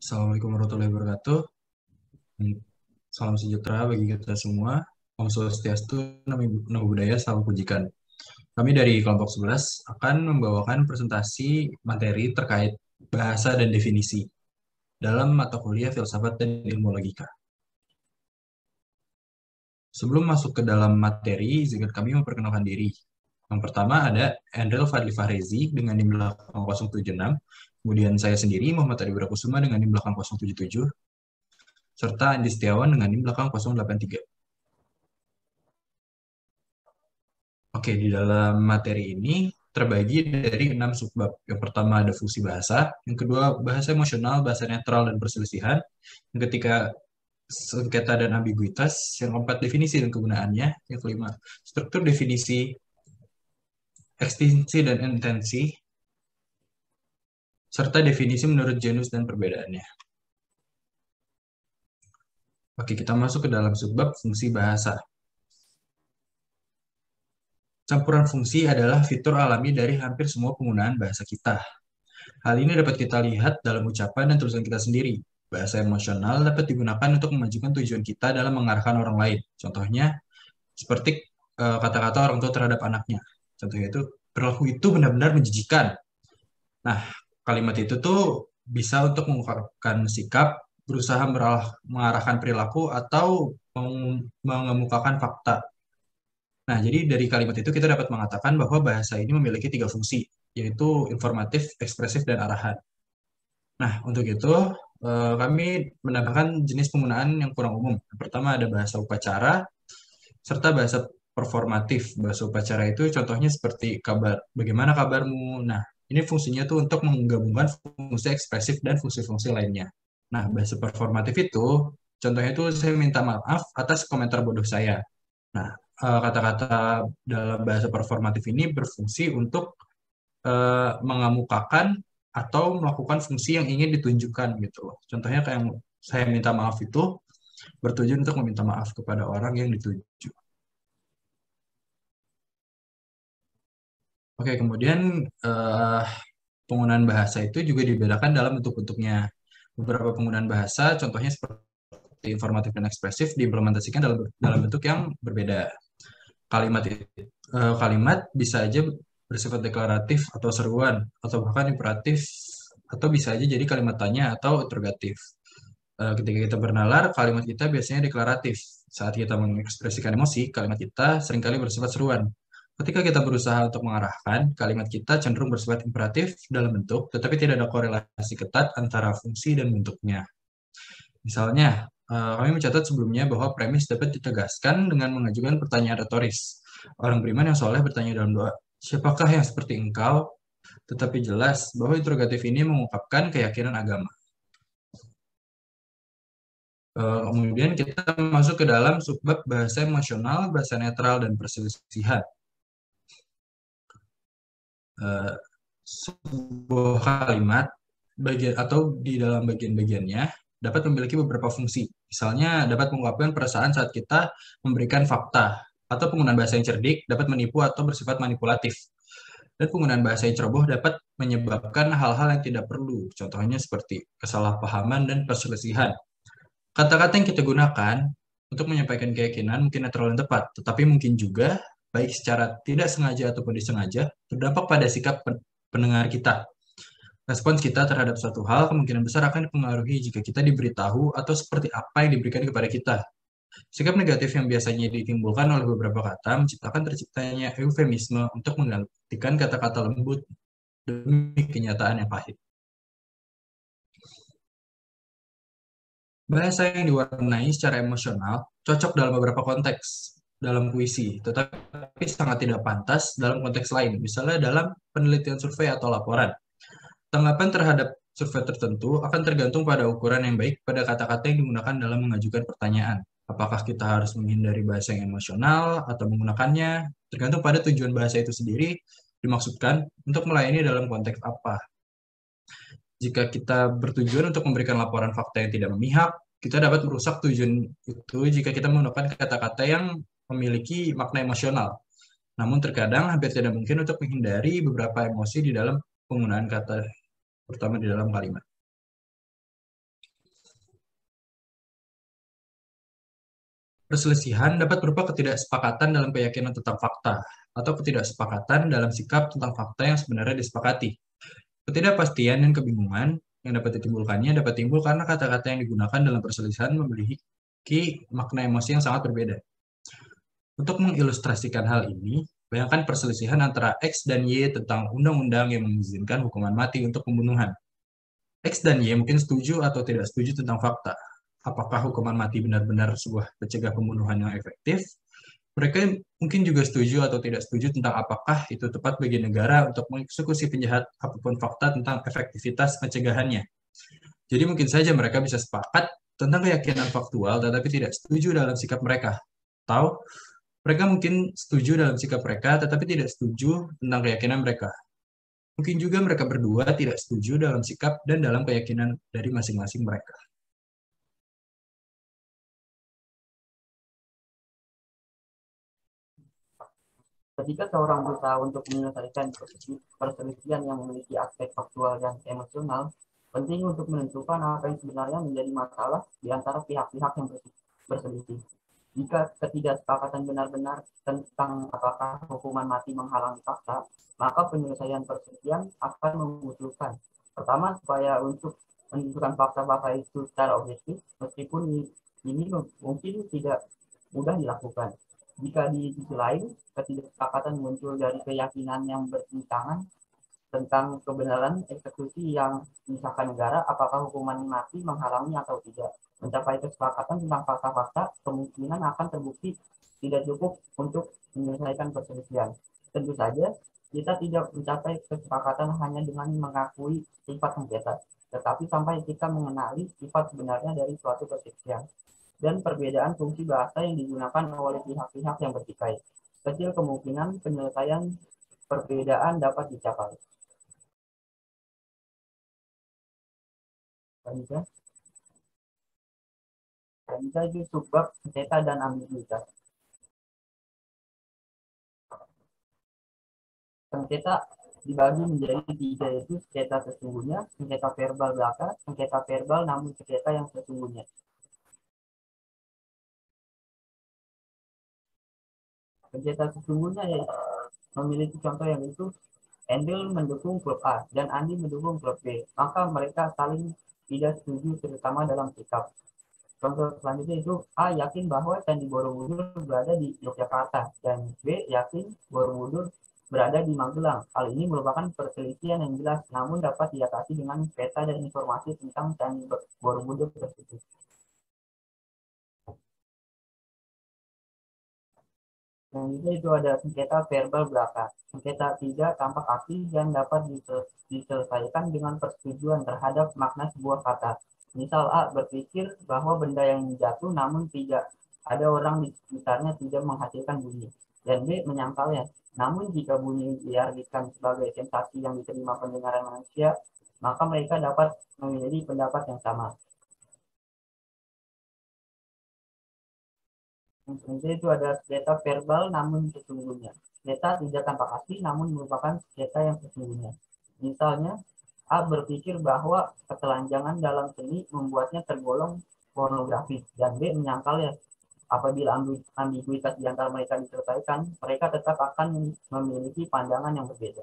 Assalamualaikum warahmatullahi wabarakatuh. Salam sejahtera bagi kita semua. Om Swastiastu, Namo Buddhaya, Salam Pujikan. Kami dari kelompok 11 akan membawakan presentasi materi terkait bahasa dan definisi dalam mata kuliah Filsafat dan Ilmu Logika. Sebelum masuk ke dalam materi, izinkan kami memperkenalkan diri. Yang pertama ada Endrel Fadli Fahrezi dengan NIM belakang 076, kemudian saya sendiri Muhammad Adi Wirakusuma dengan NIM belakang 077, serta Andi Setiawan dengan NIM belakang 083. Oke, di dalam materi ini terbagi dari 6 subbab. Yang pertama ada fungsi bahasa, yang kedua bahasa emosional, bahasa netral, dan perselisihan, yang ketiga sengketa dan ambiguitas, yang keempat definisi dan kegunaannya, yang kelima struktur definisi, ekstinsi dan intensi, serta definisi menurut genus dan perbedaannya. Oke, kita masuk ke dalam subbab fungsi bahasa. Campuran fungsi adalah fitur alami dari hampir semua penggunaan bahasa kita. Hal ini dapat kita lihat dalam ucapan dan tulisan kita sendiri. Bahasa emosional dapat digunakan untuk memajukan tujuan kita dalam mengarahkan orang lain. Contohnya, seperti kata-kata orang tua terhadap anaknya. Contohnya itu, perilaku itu benar-benar menjijikan. Nah, kalimat itu tuh bisa untuk mengungkapkan sikap, berusaha mengarahkan perilaku, atau mengemukakan fakta. Nah, jadi dari kalimat itu kita dapat mengatakan bahwa bahasa ini memiliki 3 fungsi, yaitu informatif, ekspresif, dan arahan. Nah, untuk itu kami menambahkan jenis penggunaan yang kurang umum. Yang pertama ada bahasa upacara, serta bahasa performatif. Bahasa upacara itu contohnya seperti kabar, bagaimana kabarmu? Nah, ini fungsinya tuh untuk menggabungkan fungsi ekspresif dan fungsi-fungsi lainnya. Nah, bahasa performatif itu, contohnya itu saya minta maaf atas komentar bodoh saya. Nah, kata-kata dalam bahasa performatif ini berfungsi untuk mengemukakan atau melakukan fungsi yang ingin ditunjukkan gitu loh. Contohnya kayak yang saya minta maaf itu bertujuan untuk meminta maaf kepada orang yang dituju. Oke, kemudian eh, penggunaan bahasa itu juga dibedakan dalam bentuk-bentuknya. Beberapa penggunaan bahasa, contohnya seperti informatif dan ekspresif, diimplementasikan dalam bentuk yang berbeda. Kalimat bisa aja bersifat deklaratif atau seruan, atau bahkan imperatif, atau bisa aja jadi kalimat tanya atau interrogatif. Ketika kita bernalar, kalimat kita biasanya deklaratif. Saat kita mengekspresikan emosi, kalimat kita seringkali bersifat seruan. Ketika kita berusaha untuk mengarahkan, kalimat kita cenderung bersifat imperatif dalam bentuk, tetapi tidak ada korelasi ketat antara fungsi dan bentuknya. Misalnya, kami mencatat sebelumnya bahwa premis dapat ditegaskan dengan mengajukan pertanyaan retoris. Orang beriman yang soleh bertanya dalam doa, siapakah yang seperti engkau? Tetapi jelas bahwa interrogatif ini mengungkapkan keyakinan agama. Kemudian kita masuk ke dalam subbab bahasa emosional, bahasa netral, dan perselisihan. Sebuah kalimat atau di dalam bagian-bagiannya dapat memiliki beberapa fungsi. Misalnya dapat mengungkapkan perasaan saat kita memberikan fakta, atau penggunaan bahasa yang cerdik dapat menipu atau bersifat manipulatif. Dan penggunaan bahasa yang ceroboh dapat menyebabkan hal-hal yang tidak perlu. Contohnya seperti kesalahpahaman dan perselisihan. Kata-kata yang kita gunakan untuk menyampaikan keyakinan mungkin netral dan tepat, tetapi mungkin juga baik secara tidak sengaja ataupun disengaja berdampak pada sikap pendengar kita. Respons kita terhadap suatu hal kemungkinan besar akan dipengaruhi jika kita diberitahu atau seperti apa yang diberikan kepada kita. Sikap negatif yang biasanya ditimbulkan oleh beberapa kata menciptakan terciptanya eufemisme untuk menggantikan kata-kata lembut demi kenyataan yang pahit. Bahasa yang diwarnai secara emosional cocok dalam beberapa konteks, dalam puisi, tetapi sangat tidak pantas dalam konteks lain, misalnya dalam penelitian survei atau laporan. Tanggapan terhadap survei tertentu akan tergantung pada ukuran yang baik pada kata-kata yang digunakan dalam mengajukan pertanyaan. Apakah kita harus menghindari bahasa yang emosional atau menggunakannya, tergantung pada tujuan bahasa itu sendiri dimaksudkan untuk melayani dalam konteks apa. Jika kita bertujuan untuk memberikan laporan fakta yang tidak memihak, kita dapat merusak tujuan itu jika kita menggunakan kata-kata yang memiliki makna emosional. Namun terkadang hampir tidak mungkin untuk menghindari beberapa emosi di dalam penggunaan kata, terutama di dalam kalimat. Perselisihan dapat berupa ketidaksepakatan dalam keyakinan tentang fakta, atau ketidaksepakatan dalam sikap tentang fakta yang sebenarnya disepakati. Ketidakpastian dan kebingungan yang dapat ditimbulkannya dapat timbul karena kata-kata yang digunakan dalam perselisihan memiliki makna emosi yang sangat berbeda. Untuk mengilustrasikan hal ini, bayangkan perselisihan antara X dan Y tentang undang-undang yang mengizinkan hukuman mati untuk pembunuhan. X dan Y mungkin setuju atau tidak setuju tentang fakta. Apakah hukuman mati benar-benar sebuah pencegah pembunuhan yang efektif? Mereka mungkin juga setuju atau tidak setuju tentang apakah itu tepat bagi negara untuk mengeksekusi penjahat apapun fakta tentang efektivitas pencegahannya. Jadi mungkin saja mereka bisa sepakat tentang keyakinan faktual tetapi tidak setuju dalam sikap mereka. Atau mereka mungkin setuju dalam sikap mereka tetapi tidak setuju tentang keyakinan mereka. Mungkin juga mereka berdua tidak setuju dalam sikap dan dalam keyakinan dari masing-masing mereka. Ketika seorang berusaha untuk menyelesaikan perselisihan yang memiliki aspek faktual dan emosional, penting untuk menentukan apa yang sebenarnya menjadi masalah di antara pihak-pihak yang berselisih. Jika ketidaksepakatan benar-benar tentang apakah hukuman mati menghalangi fakta, maka penyelesaian perselisihan akan membutuhkan pertama supaya untuk menentukan fakta-fakta itu secara objektif, meskipun ini mungkin tidak mudah dilakukan. Jika di sisi lain ketidaksepakatan muncul dari keyakinan yang bertentangan tentang kebenaran eksekusi yang disahkan negara, apakah hukuman mati menghalangi atau tidak. Mencapai kesepakatan tentang fakta-fakta kemungkinan akan terbukti tidak cukup untuk menyelesaikan perselisihan. Tentu saja kita tidak mencapai kesepakatan hanya dengan mengakui sifat sengketa, tetapi sampai kita mengenali sifat sebenarnya dari suatu perselisihan dan perbedaan fungsi bahasa yang digunakan oleh pihak-pihak yang bertikai. Kecil kemungkinan penyelesaian perbedaan dapat dicapai. Bisa itu subbab, sengketa, dan ambiguitas. Sengketa dibagi menjadi tiga, yaitu sengketa sesungguhnya, sengketa verbal belaka, sengketa verbal namun sengketa yang sesungguhnya. Sengketa sesungguhnya yaitu memiliki contoh yang itu Endel mendukung klub A dan Andi mendukung klub B, maka mereka saling tidak setuju terutama dalam sikap. Contoh selanjutnya itu A yakin bahwa Candi Borobudur berada di Yogyakarta dan B yakin Borobudur berada di Magelang. Hal ini merupakan perselisihan yang jelas, namun dapat diatasi dengan peta dan informasi tentang Candi Borobudur tersebut. Selanjutnya itu ada sengketa verbal belaka. Sengketa tidak tampak asli dan dapat diselesaikan dengan persetujuan terhadap makna sebuah kata. Misal A berpikir bahwa benda yang jatuh namun tidak ada orang di sekitarnya tidak menghasilkan bunyi. Dan B menyangkalnya. Namun jika bunyi diartikan sebagai sensasi yang diterima pendengaran manusia, maka mereka dapat memiliki pendapat yang sama. Selanjutnya itu ada data verbal namun sesungguhnya. Data tidak tampak asli namun merupakan data yang sesungguhnya. Misalnya, A berpikir bahwa ketelanjangan dalam seni membuatnya tergolong pornografi dan B menyangkalnya. Apabila ambiguitas di antara mereka diselesaikan, mereka tetap akan memiliki pandangan yang berbeda.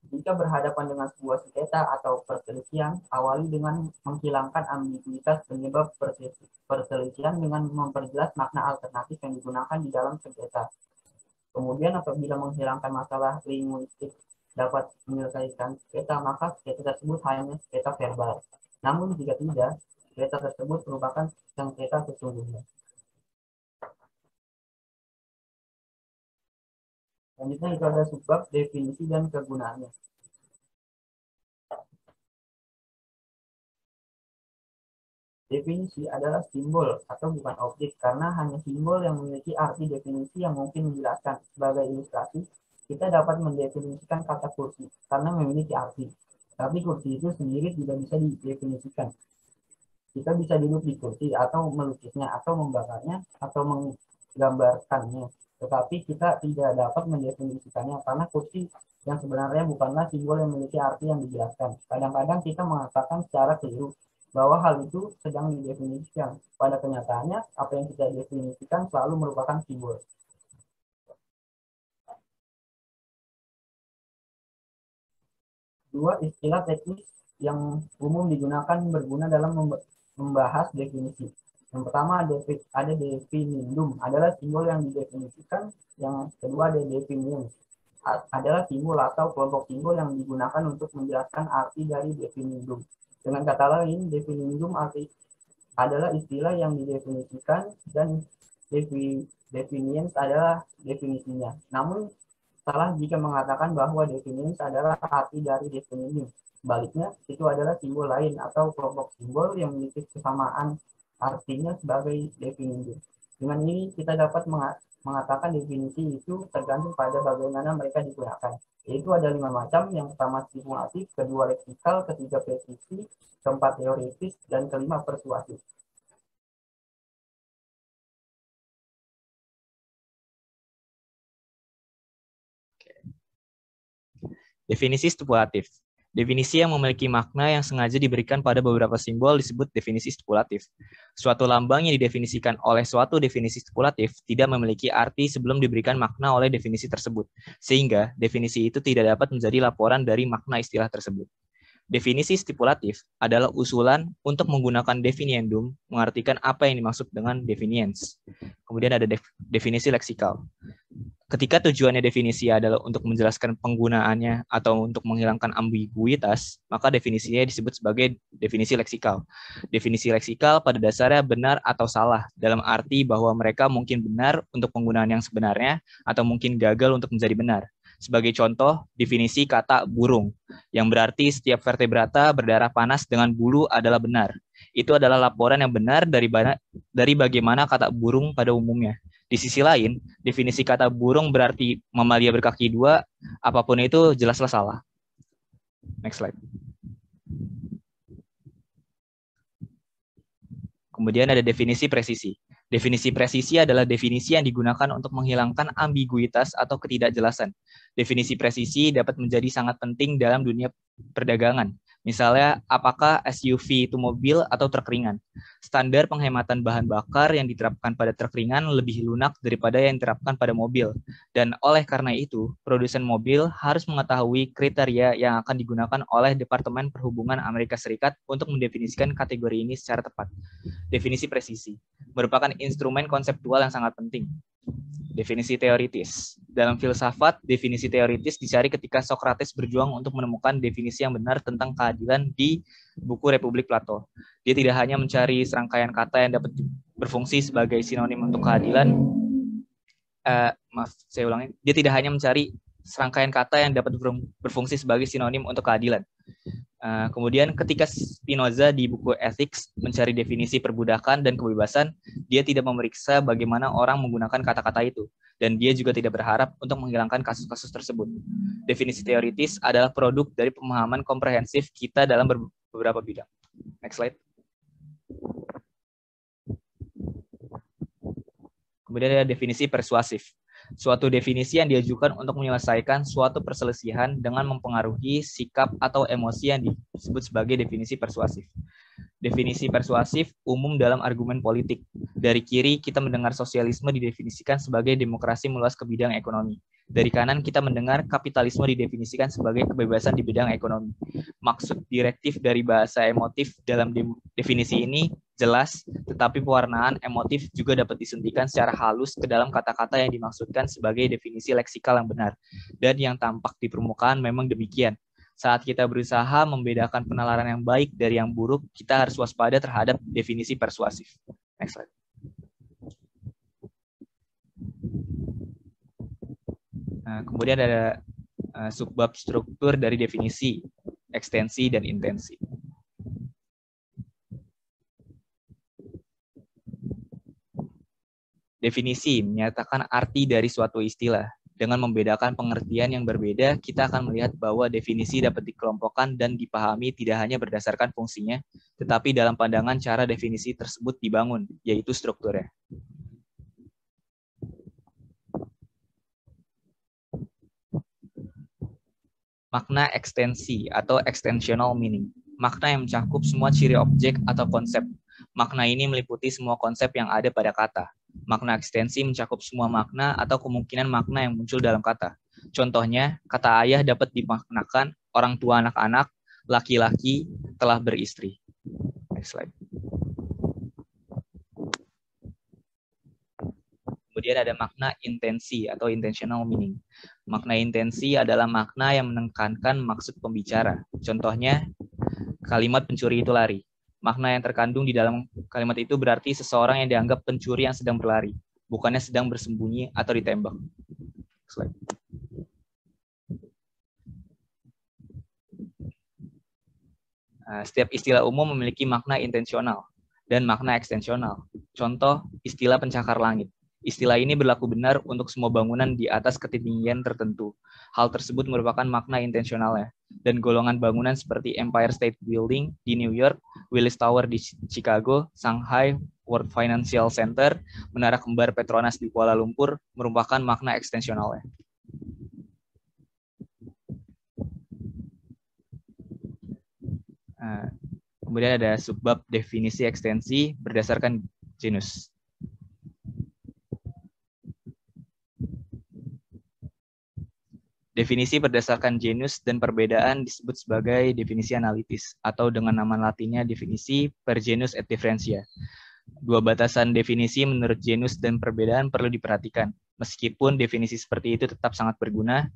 Jika berhadapan dengan sebuah sengketa atau perselisihan, awali dengan menghilangkan ambiguitas penyebab perselisihan dengan memperjelas makna alternatif yang digunakan di dalam sengketa. Kemudian apabila menghilangkan masalah linguistik dapat menyelesaikan sengketa, maka sengketa tersebut hanya sengketa verbal. Namun jika tidak, sengketa tersebut merupakan sengketa sesungguhnya. Selanjutnya itu ada subbab, definisi, dan kegunaannya. Definisi adalah simbol atau bukan objek karena hanya simbol yang memiliki arti definisi yang mungkin menjelaskan. Sebagai ilustrasi, kita dapat mendefinisikan kata kursi karena memiliki arti. Tapi kursi itu sendiri tidak bisa didefinisikan. Kita bisa duduk di kursi atau melukisnya atau membakarnya atau menggambarkannya. Tetapi kita tidak dapat mendefinisikannya karena kursi yang sebenarnya bukanlah simbol yang memiliki arti yang dijelaskan. Kadang-kadang kita mengatakan secara keliru bahwa hal itu sedang didefinisikan. Pada kenyataannya, apa yang kita definisikan selalu merupakan simbol. Dua, istilah teknis yang umum digunakan berguna dalam membahas definisi. Yang pertama ada definindum, adalah simbol yang didefinisikan. Yang kedua ada definiens, adalah simbol atau kelompok simbol yang digunakan untuk menjelaskan arti dari definindum. Dengan kata lain, definindum adalah istilah yang didefinisikan dan definiens adalah definisinya. Namun salah jika mengatakan bahwa definiens adalah arti dari definindum. Sebaliknya, itu adalah simbol lain atau kelompok simbol yang memiliki kesamaan artinya sebagai definindum. Dengan ini kita dapat mengatakan definisi itu tergantung pada bagaimana mereka digunakan. Yaitu ada 5 macam, yang pertama simulatif, kedua leksikal, ketiga presisi, keempat teoritis, dan kelima persuasif. Definisi stipulatif. Definisi yang memiliki makna yang sengaja diberikan pada beberapa simbol disebut definisi stipulatif. Suatu lambang yang didefinisikan oleh suatu definisi stipulatif tidak memiliki arti sebelum diberikan makna oleh definisi tersebut, sehingga definisi itu tidak dapat menjadi laporan dari makna istilah tersebut. Definisi stipulatif adalah usulan untuk menggunakan definiendum mengartikan apa yang dimaksud dengan definiens. Kemudian ada definisi leksikal. Ketika tujuannya definisi adalah untuk menjelaskan penggunaannya atau untuk menghilangkan ambiguitas, maka definisinya disebut sebagai definisi leksikal. Definisi leksikal pada dasarnya benar atau salah, dalam arti bahwa mereka mungkin benar untuk penggunaan yang sebenarnya atau mungkin gagal untuk menjadi benar. Sebagai contoh, definisi kata burung, yang berarti setiap vertebrata berdarah panas dengan bulu adalah benar. Itu adalah laporan yang benar dari bagaimana kata burung pada umumnya. Di sisi lain, definisi kata burung berarti mamalia berkaki dua, apapun itu jelaslah salah. Next slide. Kemudian ada definisi presisi. Definisi presisi adalah definisi yang digunakan untuk menghilangkan ambiguitas atau ketidakjelasan. Definisi presisi dapat menjadi sangat penting dalam dunia perdagangan. Misalnya, apakah SUV itu mobil atau truk ringan? Standar penghematan bahan bakar yang diterapkan pada truk ringan lebih lunak daripada yang diterapkan pada mobil. Dan oleh karena itu, produsen mobil harus mengetahui kriteria yang akan digunakan oleh Departemen Perhubungan Amerika Serikat untuk mendefinisikan kategori ini secara tepat. Definisi presisi merupakan instrumen konseptual yang sangat penting. Definisi teoritis. Dalam filsafat, definisi teoritis dicari ketika Socrates berjuang untuk menemukan definisi yang benar tentang keadilan di buku Republik Plato. Dia tidak hanya mencari serangkaian kata yang dapat berfungsi sebagai sinonim untuk keadilan. Dia tidak hanya mencari serangkaian kata yang dapat berfungsi sebagai sinonim untuk keadilan. Kemudian ketika Spinoza di buku Ethics mencari definisi perbudakan dan kebebasan, dia tidak memeriksa bagaimana orang menggunakan kata-kata itu, dan dia juga tidak berharap untuk menghilangkan kasus-kasus tersebut. Definisi teoritis adalah produk dari pemahaman komprehensif kita dalam beberapa bidang. Next slide. Kemudian ada definisi persuasif. Suatu definisi yang diajukan untuk menyelesaikan suatu perselisihan dengan mempengaruhi sikap atau emosi yang disebut sebagai definisi persuasif. Definisi persuasif umum dalam argumen politik. Dari kiri, kita mendengar sosialisme didefinisikan sebagai demokrasi meluas ke bidang ekonomi. Dari kanan, kita mendengar kapitalisme didefinisikan sebagai kebebasan di bidang ekonomi. Maksud direktif dari bahasa emotif dalam definisi ini jelas, tetapi pewarnaan emotif juga dapat disuntikan secara halus ke dalam kata-kata yang dimaksudkan sebagai definisi leksikal yang benar. Dan yang tampak di permukaan memang demikian. Saat kita berusaha membedakan penalaran yang baik dari yang buruk, kita harus waspada terhadap definisi persuasif. Next slide. Kemudian ada subbab struktur dari definisi, ekstensi, dan intensi. Definisi menyatakan arti dari suatu istilah. Dengan membedakan pengertian yang berbeda, kita akan melihat bahwa definisi dapat dikelompokkan dan dipahami tidak hanya berdasarkan fungsinya, tetapi dalam pandangan cara definisi tersebut dibangun, yaitu strukturnya. Makna ekstensi atau extensional meaning. Makna yang mencakup semua ciri objek atau konsep. Makna ini meliputi semua konsep yang ada pada kata. Makna ekstensi mencakup semua makna atau kemungkinan makna yang muncul dalam kata. Contohnya, kata ayah dapat dimaknakan orang tua anak-anak, laki-laki, telah beristri. Next slide. Kemudian ada makna intensi atau intentional meaning. Makna intensi adalah makna yang menekankan maksud pembicara. Contohnya, kalimat pencuri itu lari. Makna yang terkandung di dalam kalimat itu berarti seseorang yang dianggap pencuri yang sedang berlari, bukannya sedang bersembunyi atau ditembak. Slide. Setiap istilah umum memiliki makna intensional dan makna ekstensional. Contoh, istilah pencakar langit. Istilah ini berlaku benar untuk semua bangunan di atas ketinggian tertentu. Hal tersebut merupakan makna intensionalnya. Dan golongan bangunan seperti Empire State Building di New York, Willis Tower di Chicago, Shanghai World Financial Center, Menara Kembar Petronas di Kuala Lumpur merupakan makna ekstensionalnya. Kemudian ada subbab definisi ekstensi berdasarkan genus. Definisi berdasarkan genus dan perbedaan disebut sebagai definisi analitis, atau dengan nama latinnya definisi per genus et differentia. Dua batasan definisi menurut genus dan perbedaan perlu diperhatikan. Meskipun definisi seperti itu tetap sangat berguna,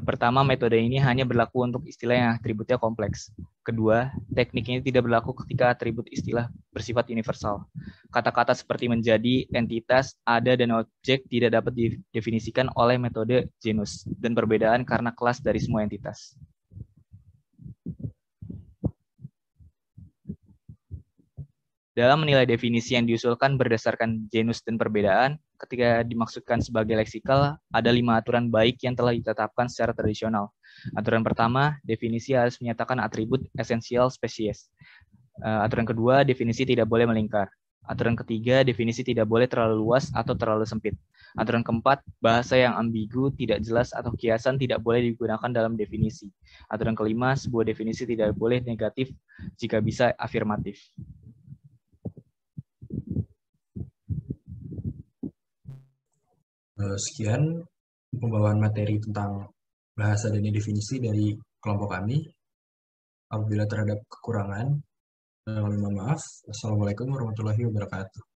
pertama, metode ini hanya berlaku untuk istilah yang atributnya kompleks. Kedua, teknik ini tidak berlaku ketika atribut istilah bersifat universal. Kata-kata seperti menjadi, entitas, ada, dan objek tidak dapat didefinisikan oleh metode genus dan perbedaan karena kelas dari semua entitas. Dalam menilai definisi yang diusulkan berdasarkan genus dan perbedaan, ketika dimaksudkan sebagai leksikal, ada 5 aturan baik yang telah ditetapkan secara tradisional. Aturan pertama, definisi harus menyatakan atribut esensial spesies. Aturan kedua, definisi tidak boleh melingkar. Aturan ketiga, definisi tidak boleh terlalu luas atau terlalu sempit. Aturan keempat, bahasa yang ambigu, tidak jelas, atau kiasan tidak boleh digunakan dalam definisi. Aturan kelima, sebuah definisi tidak boleh negatif jika bisa afirmatif. Sekian pembawaan materi tentang bahasa dan definisi dari kelompok kami. Apabila terhadap kekurangan, mohon maaf. Wassalamualaikum warahmatullahi wabarakatuh.